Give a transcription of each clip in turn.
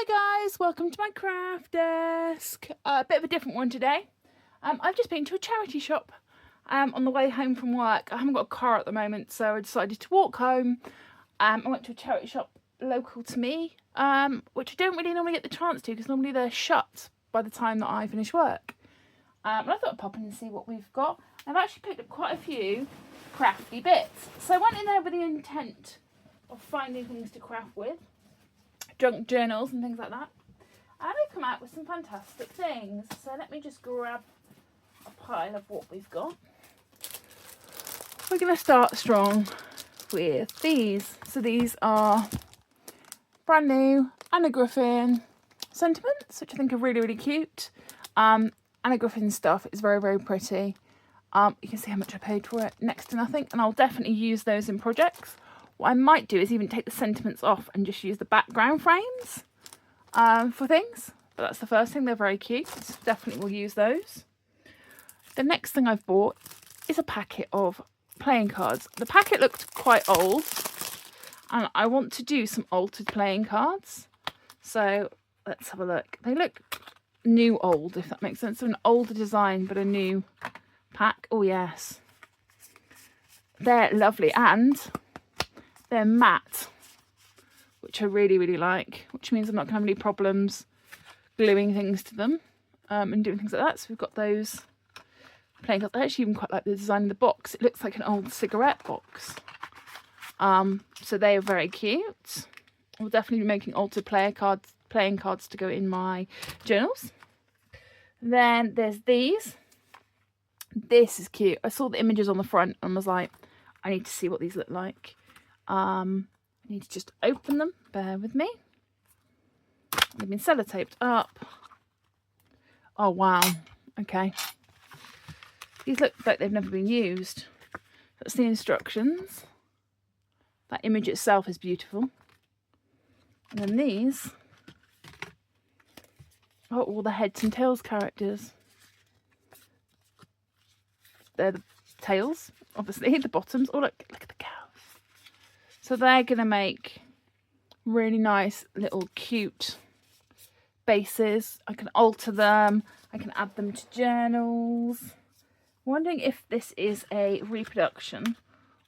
Hi guys, welcome to my craft desk. A bit of a different one today. I've just been to a charity shop on the way home from work. I haven't got a car at the moment, so I decided to walk home. I went to a charity shop local to me, which I don't really normally get the chance to because normally they're shut by the time that I finish work. And I thought I'd pop in and see what we've got. I've actually picked up quite a few crafty bits. So I went in there with the intent of finding things to craft with. Junk journals and things like that, and they've come out with some fantastic things. So let me just grab a pile of what we've got. We're going to start strong with these. So these are brand new Anna Griffin sentiments, which I think are really cute. Anna Griffin stuff is very pretty. You can see how much I paid for it, next to nothing, and I'll definitely use those in projects. What I might do is even take the sentiments off and just use the background frames for things. But that's the first thing. They're very cute. Definitely will use those. The next thing I've bought is a packet of playing cards. The packet looked quite old, and I want to do some altered playing cards. So let's have a look. They look new old, if that makes sense. So an older design, but a new pack. Oh yes. They're lovely, and they're matte, which I really like, which means I'm not going to have any problems gluing things to them and doing things like that. So we've got those playing cards. I actually even quite like the design of the box. It looks like an old cigarette box. So they are very cute. We'll definitely be making altered playing cards to go in my journals. Then there's these. This is cute. I saw the images on the front and was like, I need to see what these look like. I need to just open them, bear with me. They've been sellotaped up. Oh wow, okay. These look like they've never been used. That's the instructions. That image itself is beautiful. And then these are all the heads and tails characters. They're the tails, obviously, the bottoms. Oh look at the cows. So they're going to make really nice little cute bases. I can alter them. I can add them to journals. I'm wondering if this is a reproduction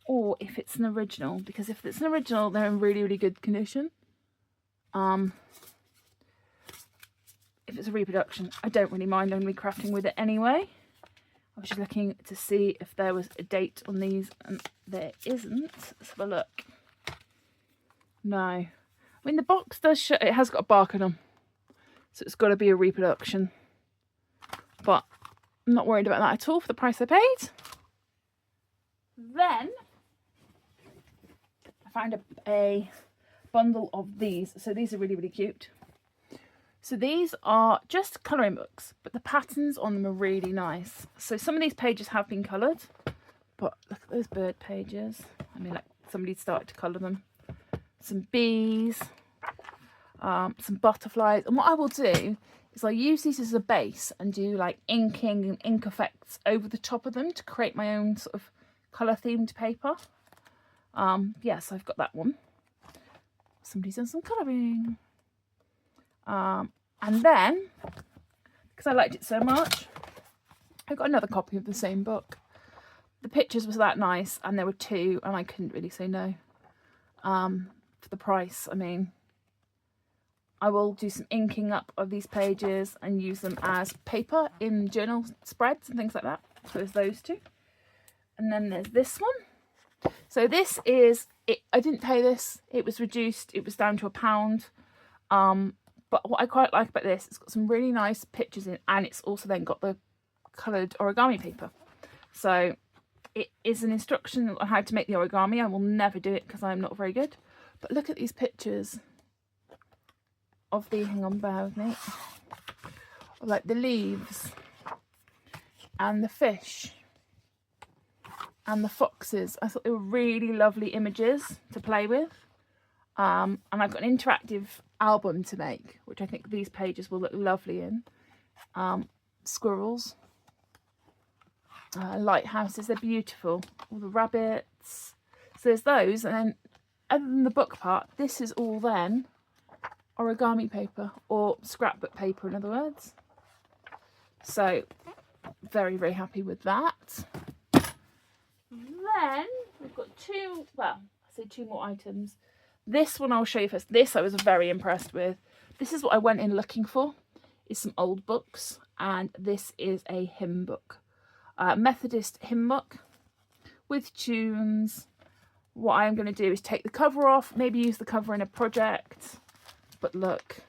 or if it's an original. Because if it's an original, they're in really good condition. If it's a reproduction, I don't really mind. I'm going to be crafting with it anyway. I was just looking to see if there was a date on these, and there isn't. Let's have a look. No. I mean, the box does show it has got a barcode on, so it's got to be a reproduction. But I'm not worried about that at all for the price I paid. Then I found a bundle of these. So these are really cute. So these are just colouring books, but the patterns on them are really nice. So some of these pages have been coloured, but look at those bird pages. I mean, like somebody started to colour them. Some bees, some butterflies. And what I will do is I'll use these as a base and do like inking and ink effects over the top of them to create my own sort of colour themed paper. Yes, I've got that one. Somebody's done some colouring. And then, because I liked it so much, I got another copy of the same book. The pictures was that nice, and there were two, and I couldn't really say no. For the price, I mean, I will do some inking up of these pages and use them as paper in journal spreads and things like that. So there's those two. And then there's this one. So this is, I didn't pay this, it was reduced, it was down to £1. But what I quite like about this, it's got some really nice pictures in, and it's also then got the coloured origami paper. So it is an instruction on how to make the origami. I will never do it because I'm not very good. But look at these pictures of the, hang on, bear with me, of like the leaves and the fish and the foxes. I thought they were really lovely images to play with. And I've got an interactive album to make, which I think these pages will look lovely in. Squirrels, lighthouses, they're beautiful. All the rabbits. So there's those, and then other than the book part, this is all then origami paper, or scrapbook paper in other words. So very, very happy with that. Then we've got two, well, I say two more items. This one I'll show you first. This I was very impressed with. This is what I went in looking for, is some old books, and this is a hymn book, Methodist hymn book with tunes. What I'm going to do is take the cover off, maybe use the cover in a project, but look,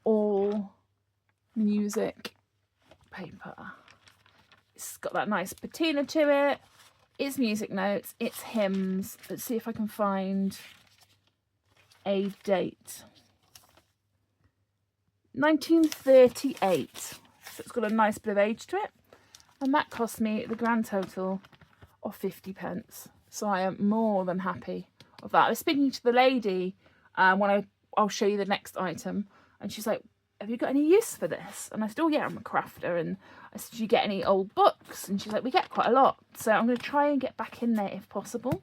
all music paper. It's got that nice patina to it. It's music notes, it's hymns. Let's see if I can find a date. 1938. So it's got a nice bit of age to it. And that cost me the grand total of 50p. So I am more than happy of that. I was speaking to the lady when I'll show you the next item, and she's like, have you got any use for this? And I said, oh yeah, I'm a crafter. And I said, do you get any old books? And she's like, we get quite a lot. So I'm going to try and get back in there if possible.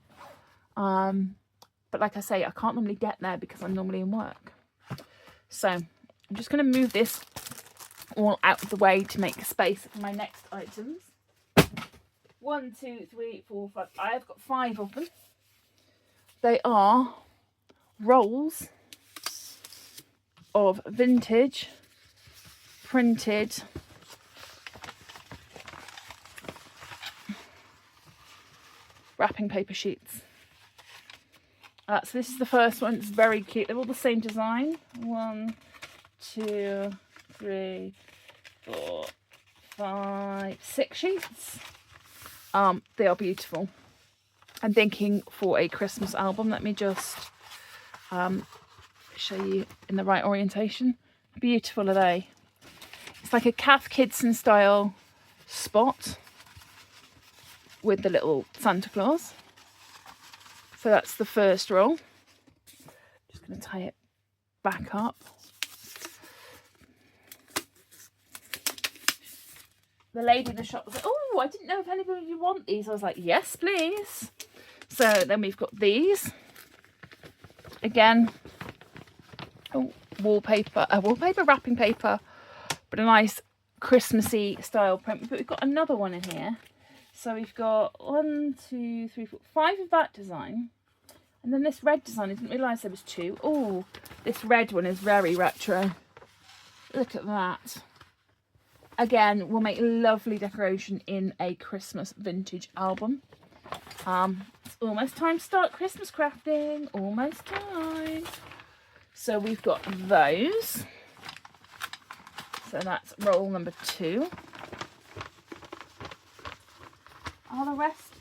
But like I say, I can't normally get there because I'm normally in work. So I'm just going to move this all out of the way to make space for my next items. 1, 2, 3, 4, 5. I've got 5 of them. They are rolls of vintage printed wrapping paper sheets. So this is the first one. It's very cute. They're all the same design. 1, 2, 3, 4, 5, 6 sheets. They are beautiful. I'm thinking for a Christmas album. Let me just show you in the right orientation. Beautiful are they? It's like a Kath Kidson style spot with the little Santa Claus. So that's the first roll. Just going to tie it back up. The lady in the shop was like, oh, I didn't know if anybody would want these. I was like, yes, please. So then we've got these. Again, wallpaper wrapping paper, but a nice Christmassy style print. But we've got another one in here. So we've got 1, 2, 3, 4, 5 of that design. And then this red design, I didn't realise there was 2. Oh, this red one is very retro. Look at that. Again, we'll make lovely decoration in a Christmas vintage album. It's almost time to start Christmas crafting. Almost time. So we've got those. So that's roll number 2. Are the rest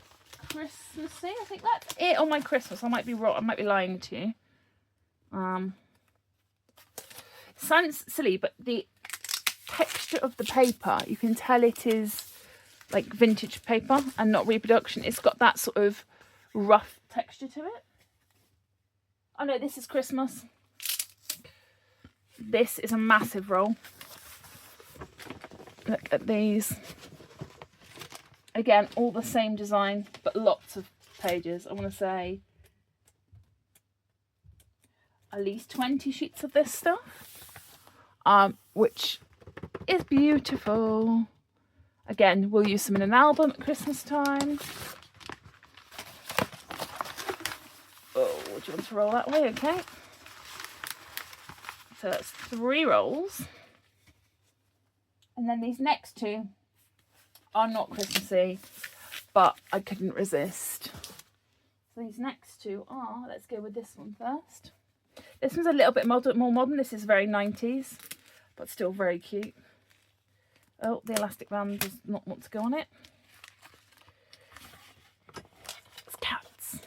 Christmassy? I think that's it on my Christmas. I might be wrong. I might be lying to you. It sounds silly, but the texture of the paper, you can tell it is like vintage paper and not reproduction. It's got that sort of rough texture to it. Oh no, this is Christmas. This is a massive roll. Look at these. Again, all the same design, but lots of pages. I want to say at least 20 sheets of this stuff, which is beautiful. Again, we'll use some in an album at Christmas time. Oh, do you want to roll that way? Okay. So that's 3 rolls. And then these next 2 are not Christmassy, but I couldn't resist. So these next 2 are, let's go with this one first. This one's a little bit more modern. This is very 90s, but still very cute. Oh, the elastic band does not want to go on it. It's cats.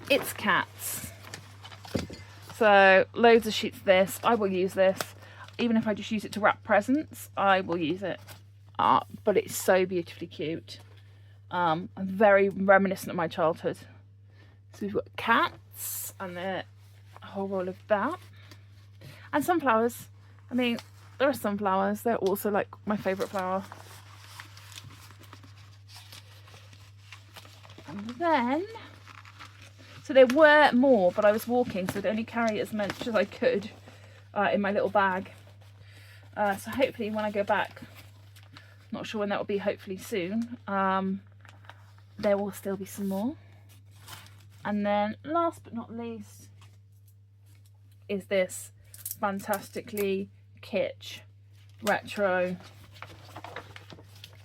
It's cats. So loads of sheets of this. I will use this. Even if I just use it to wrap presents, I will use it. But it's so beautifully cute. I'm very reminiscent of my childhood. So we've got cats and a whole roll of that. And sunflowers. I mean, there are sunflowers. They're also like my favourite flower. And then, So there were more, but I was walking, so I'd only carry as much as I could in my little bag. So hopefully when I go back, not sure when that will be, hopefully soon, there will still be some more. And then last but not least is this fantastically kitsch retro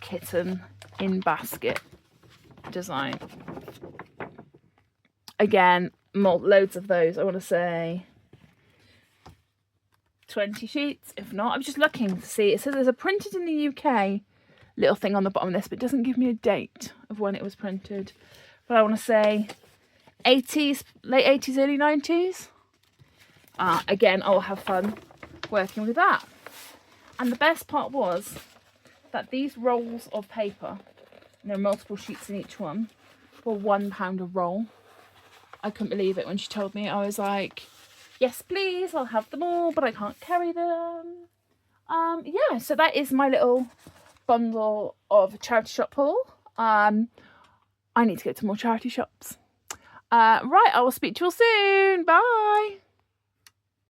kitten in basket design. Again, loads of those. I want to say 20 sheets, if not. I'm just looking to see. It says there's a printed in the UK little thing on the bottom of this, but it doesn't give me a date of when it was printed. But I want to say 80s, late 80s, early 90s. Again, I'll have fun working with that. And the best part was that these rolls of paper, and there are multiple sheets in each one, were £1 a roll. I couldn't believe it when she told me. I was like, yes please, I'll have them all, but I can't carry them. Yeah, so that is my little bundle of charity shop haul. I need to go to more charity shops. Right, I will speak to you all soon. Bye.